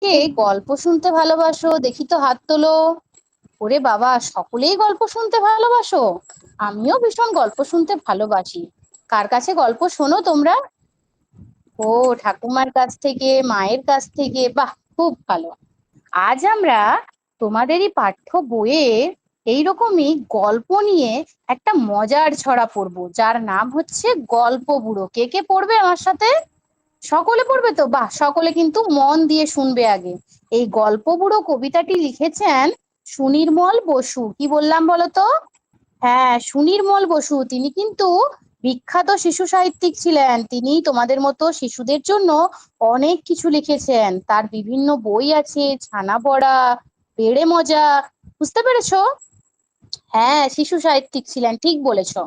কে গল্প শুনতে ভালোবাসো দেখি তো হাত তোলো। ওরে বাবা, সকলেই গল্প শুনতে ভালোবাসো। আমিও ভীষণ গল্প শুনতে ভালোবাসি। কার কাছে গল্প শোনো তোমরা? ও, ঠাকুমার কাছ থেকে, মায়ের কাছ থেকে, বাহ, খুব ভালো। আজ আমরা তোমাদেরই পাঠ্য বইয়ে এইরকমই গল্প নিয়ে একটা মজার ছড়া পড়বো, যার নাম হচ্ছে গল্প বুড়ো। কে কে পড়বে আমার সাথে? সকলে পড়বে তো? বাহ, সকলে কিন্তু মন দিয়ে শুনবে আগে। এই গল্প বুড়ো কবিতাটি লিখেছেন সুনির্মল বসু। কি বললাম বলো তো? হ্যাঁ, সুনির্মল বসু। তিনি কিন্তু বিখ্যাত শিশু সাহিত্যিক ছিলেন। তিনি তোমাদের মতো শিশুদের জন্য অনেক কিছু লিখেছেন। তার বিভিন্ন বই আছে, ছানা পড়া, বেড়ে মজা। বুঝতে পেরেছো? হ্যাঁ, শিশু সাহিত্যিক ছিলেন, ঠিক বলেছো।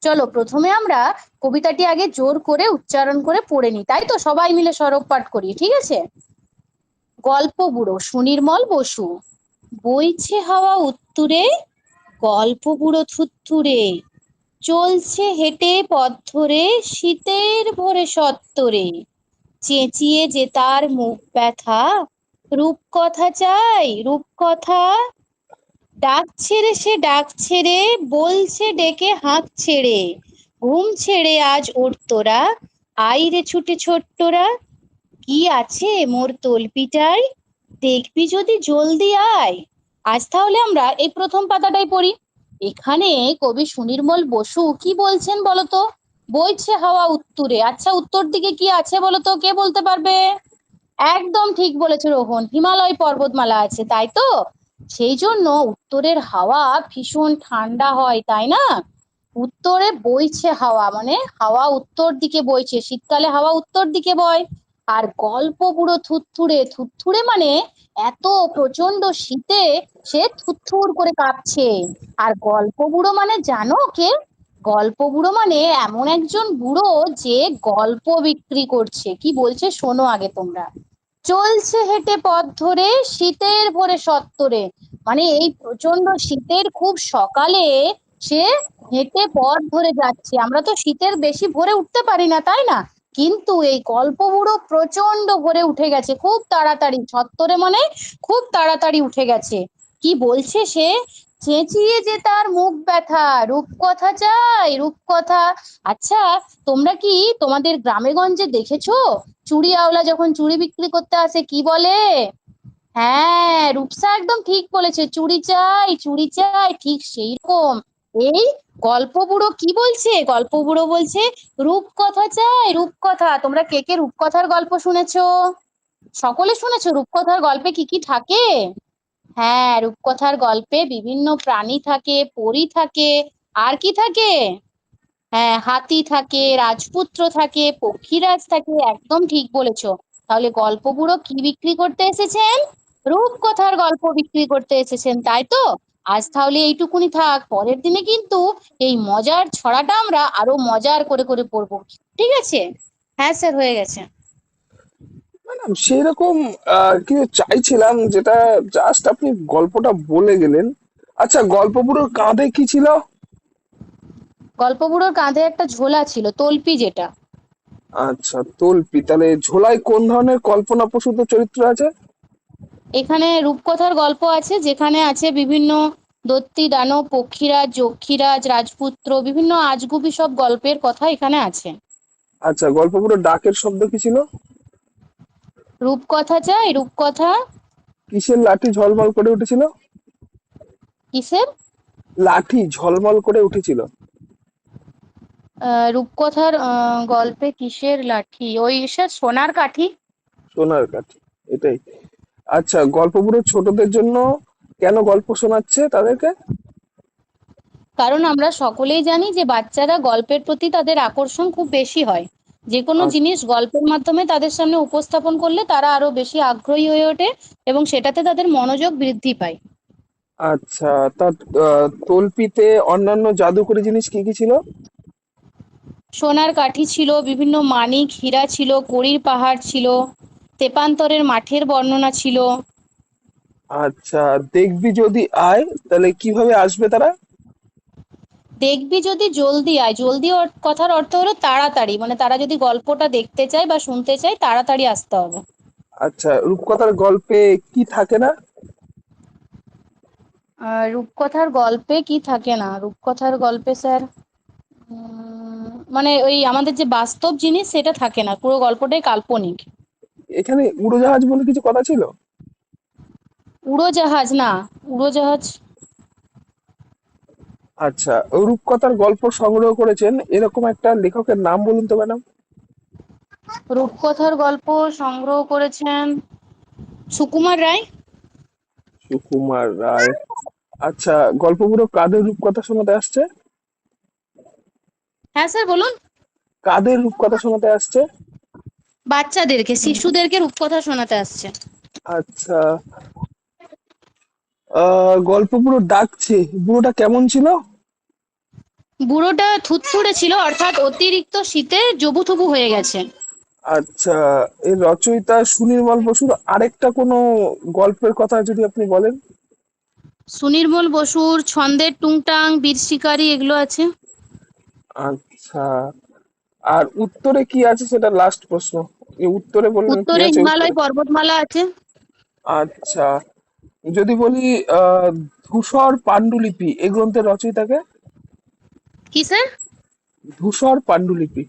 চলো, প্রথমে আমরা কবিতাটি আগে জোর করে উচ্চারণ করে পড়ে নিই, তাই তো? সবাই মিলে সরব পাঠ করি, ঠিক আছে? গল্প বুড়ো, সুনির্মল বসু। বইছে হাওয়া উত্তুরে, গল্প বুড়ো থুত্থুরে, চলছে হেঁটে পথ ধরে, শীতের ভোরে সত্তরে, চেঁচিয়ে যে তার মুখ ব্যথা, রূপকথা চাই রূপকথা, ডাক ছেড়ে সে ডাক ছেড়ে, বলছে ডেকে হাঁক ছেড়ে, ঘুম ছেড়ে আজ ওর তোরা, আইরে ছুটে ছোট্টরা, কি আছে মোর তলপিটায়, দেখবি যদি জলদি আয়। আজ তাহলে আমরা এই প্রথম পাতাটাই পড়ি। এখানে কবি সুনির্মল বসু কি বলছেন বলতো? বইছে হাওয়া উত্তুরে। আচ্ছা, উত্তর দিকে কি আছে বলতো? কে বলতে পারবে? একদম ঠিক বলেছে রোহন, হিমালয় পর্বতমালা আছে, তাই তো? সেই জন্য উত্তরের হাওয়া ভীষণ ঠান্ডা হয়, তাই না? উত্তরে বইছে হাওয়া মানে হাওয়া উত্তর দিকে বইছে, শীতকালে হাওয়া উত্তর দিকে বয়। আর গল্প বুড়ো থুরথুরে, থুরথুরে মানে এত প্রচন্ড শীতে সে থুরথুর করে কাঁপছে। আর গল্প বুড়ো মানে জানো কে? গল্প বুড়ো মানে এমন একজন বুড়ো যে গল্প বিক্রি করছে। কি বলছে শোনো আগে তোমরা। চলছে হেঁটে পথ ধরে, শীতের ভোরে সত্তরে, মানে এই প্রচন্ড শীতের খুব সকালে সে হেঁটে পথ ধরে যাচ্ছে। আমরা তো শীতের বেশি ভোরে উঠতে পারি না, তাই না? কিন্তু এই গল্প বুড়ো প্রচন্ড ভোরে উঠে গেছে, খুব তাড়াতাড়ি। সত্তরে মানে খুব তাড়াতাড়ি উঠে গেছে। কি বলছে সে? চেঁচিয়ে যে তার মুখ ব্যথা, রূপকথা চাই রূপকথা। আচ্ছা, তোমরা কি তোমাদের গ্রামে গঞ্জে দেখেছো চুড়ি আওলা যখন চুড়ি বিক্রি করতে আসে কি বলে? হ্যাঁ, রূপসা একদম ঠিক বলেছে, চুড়ি চাই চুড়ি চাই, ঠিক সেই রকম। এই গল্প বুড়ো কি বলছে? গল্প বুড়ো বলছে রূপকথা চাই রূপকথা। তোমরা কে কে রূপকথার গল্প শুনেছো? সকলে শুনেছো রূপকথার গল্পে কি কি থাকে? হ্যাঁ, রূপকথার গল্পে বিভিন্ন প্রাণী থাকে, পরী থাকে, আর কি থাকে? হ্যাঁ, হাতি থাকে, রাজপুত্র থাকে, পক্ষীরাজ থাকে, একদম ঠিক বলেছো। তাহলে গল্প বুড়ো কি বিক্রি করতে এসেছেন? রূপকথার গল্প বিক্রি করতে এসেছেন, তাই তো? আজ তাহলে এইটুকুনি থাক, পরের দিনে কিন্তু এই মজার ছড়াটা আমরা আরো মজার করে করে পড়বো, ঠিক আছে? হ্যাঁ স্যার, হয়ে গেছে। ম্যাডাম সেরকম কিছু চাইছিলাম, যেটা জাস্ট আপনি গল্পটা বলে গেলেন। আচ্ছা, গল্প পুরো কাঁধে কি ছিল? গল্প বুড়োর কাঁধে একটা ঝোলা ছিল, তলপি যেটা। আচ্ছা, তল্পি। তাহলে ঝোলায় কোন ধরনের কল্পনা প্রসূত চরিত্র আছে? এখানে রূপকথার গল্প আছে, যেখানে আছে বিভিন্ন দৈত্যী দানব, পক্ষীরাজ, যক্ষীরাজ, রাজপুত্র, বিভিন্ন আজগুবি সব গল্পের কথা এখানে আছে। আচ্ছা, গল্প পুরো ডাকের শব্দ কি ছিল? রূপকথা চাই রূপকথা। কিসের লাঠি ঝলমল করে উঠেছিল? কিসের? লাঠি ঝলমল করে উঠেছিল। রূপকথার গল্পে কিসের লাঠি? ওই সে সোনার কাঠি। সোনার কাঠি, এটাই। আচ্ছা, গল্প পুরো ছোটদের জন্য কেন গল্প শোনাচ্ছে তাদেরকে? কারণ আমরা সকলেই জানি যে বাচ্চারা গল্পের প্রতি তাদের আকর্ষণ খুব বেশি হয়। যে কোনো আ- জিনিস গল্পের মাধ্যমে তাদের সামনে উপস্থাপন করলে তারা আরো বেশি আগ্রহী হয়ে ওঠে এবং সেটাতে তাদের মনোযোগ বৃদ্ধি পায়। আচ্ছা, তা তল্পিতে অন্যান্য জাদুকরি জিনিস কি কি ছিল? সোনার কাঠি ছিল, বিভিন্ন মানিক হীরা ছিল, কড়ির পাহাড় ছিল, তেপান্তরের মাঠের বর্ণনা ছিল। আচ্ছা, দেখবি যদি আয়, তাহলে কিভাবে আসবে তারা? দেখবি যদি জলদি আয়, জলদি কথার অর্থ হলো তাড়াতাড়ি, মানে তারা যদি গল্পটা দেখতে চায় বা শুনতে চায় তাড়াতাড়ি আসতে হবে। আচ্ছা, রূপকথার গল্পে কি থাকে না? রূপকথার গল্পে কি থাকে না? রূপকথার গল্পে স্যার মানে ওই আমাদের যে বাস্তব জিনিস সেটা থাকে না, পুরো গল্পটাই কাল্পনিক। এখানে উড়োজাহাজ বলে কিছু কথা ছিল? উড়োজাহাজ না, উড়োজাহাজ। আচ্ছা, রূপকথার গল্প সংগ্রহ করেছেন এরকম একটা লেখকের নাম বলুন তো ম্যাডাম। রূপকথার গল্প সংগ্রহ করেছেন সুকুমার রায়। সুকুমার রায়। আচ্ছা, গল্পগুলো কাদের রূপকথা শোনাতে আসছে? হ্যাঁ স্যার বলুন। কাদের রূপকথা শোনাতে আসছে? বাচ্চাদেরকে, শিশুদেরকে রূপকথা শোনাতে আসছে। আচ্ছা, গল্প পুরো ডাকছে, বুড়োটা কেমন ছিল? বুড়োটা থুতথুড়ে ছিল, অর্থাৎ অতিরিক্ত শীতে জবুথবু হয়ে গেছে। আচ্ছা, এর রচয়িতা সুনির্মল বসুর আরেকটা কোনো গল্পের কথা যদি আপনি বলেন। সুনির্মল বসুর ছন্দের টুংটাং, বীর শিকারী এগুলো আছে। আচ্ছা, আর উত্তরে কি আছে সেটা লাস্ট প্রশ্ন। এই উত্তরে বললেন কি উত্তরে আছে হিমালয় উত্তরে? পর্বতমালা আছে। আচ্ছা, যদি বলি ধূসর পাণ্ডুলিপি এই গ্রন্থের রচয়িতাকে? কি স্যার? ধূসর পাণ্ডুলিপি।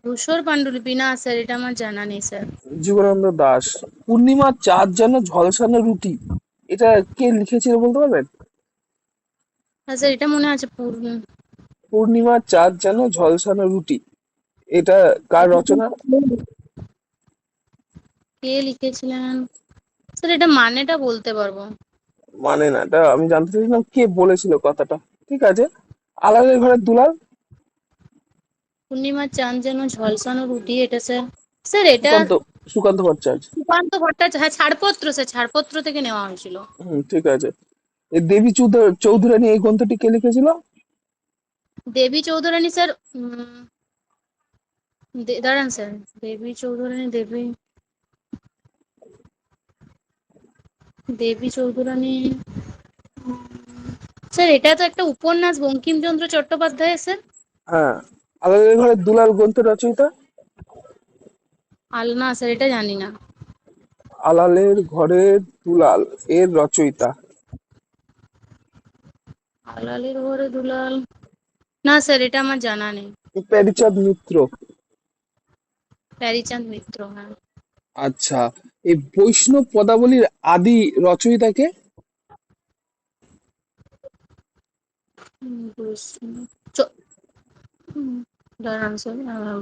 ধূসর পাণ্ডুলিপি না স্যার, এটা আমার জানা নেই স্যার। জীবনানন্দ দাশ। পূর্ণিমার চাঁদ যেন ঝলসানো রুটি, এটা কে লিখেছিল বলতে পারবেন? হ্যাঁ স্যার, এটা মনে আছে পূর্ণিমার চাঁদ যেন ঝলসানো রুটি, এটা কার রচনা? কে লিখেছিলেন স্যার, এটা মানেটা বলতে পারবো। মানে না, এটা আমি জানতে চাইছিলাম কে বলেছিল কথাটা। ঠিক আছে, আলালের ঘরের দুলাল। পূর্ণিমার চাঁদ যেন ঝলসানো রুটি, এটা স্যার, স্যার এটা সুকান্ত, সুকান্ত ভট্টাচার্য। সুকান্ত ভট্টাচার্য। হ্যাঁ, ছাড়পত্র স্যার, ছাড়পত্র থেকে নেওয়া হয়েছিল। ঠিক আছে। এই দেবী চৌধুরানী এই গ্রন্থটি কে লিখেছিল? দেবী চৌধুরানী স্যার, দাঁড়ান স্যার। দেবী চৌধুরানী, দেবী দেবী চৌধুরানী, স্যার এটা তো একটা উপন্যাস, বঙ্কিমচন্দ্র চট্টোপাধ্যায়ের স্যার। হ্যাঁ, আলালের ঘরের দুলাল গ্রন্থের রচয়িতা? আলনা স্যার, এটা জানি না। আলালের ঘরের দুলাল এর রচয়িতা? আলালের ঘরে দুলাল, না স্যার এটা আমার জানা নেই। প্যারীচাঁদ মিত্র। প্যারীচাঁদ মিত্র, হ্যাঁ। আচ্ছা, এই বৈষ্ণব পদাবলীর আদি রচয়িতাকে? বৈষ্ণব দাঁড়ান স্যার,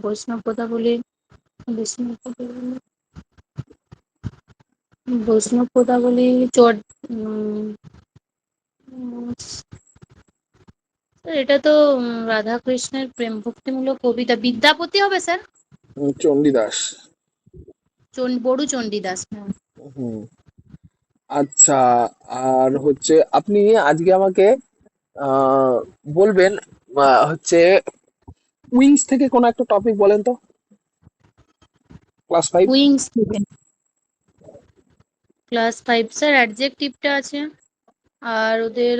বৈষ্ণব পদাবলী, বৈষ্ণব পদাবলী, বৈষ্ণব পদাবলী চট স্যার এটা তো রাধাকৃষ্ণের প্রেম ভক্তিমূলক কবিতা, বিদ্যাপতি হবে স্যার। চণ্ডীদাস। বড়ু চণ্ডীদাস, হ্যাঁ। হুম। আচ্ছা, আর হচ্ছে আপনি আজকে আমাকে আহ বলবেন, হচ্ছে উইংস থেকে কোনো একটা টপিক বলেন তো, ক্লাস 5। উইংস থেকে ক্লাস 5 স্যার, অ্যাডজেক্টিভটা আছে। আর ওদের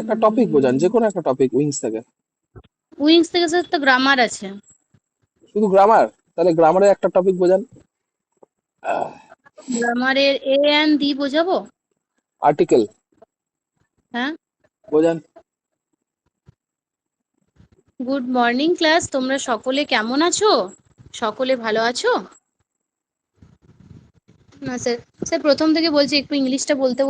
একটা টপিক বোঝান, যে কোনো একটা টপিক উইংস থেকে। উইংস থেকে স্যার তো গ্রামার আছে। শুধু গ্রামার? তাহলে গ্রামারের একটা টপিক বোঝান। গ্রামারের এ অ্যান্ড দি বোঝাবো? আর্টিকেল হ্যাঁ। বোঝান। গুড মর্নিং ক্লাস, তোমরা সকলে কেমন আছো? সকলে ভালো আছো? না স্যার, স্যার প্রথম থেকে বলছি, একটু ইংলিশটা বলতে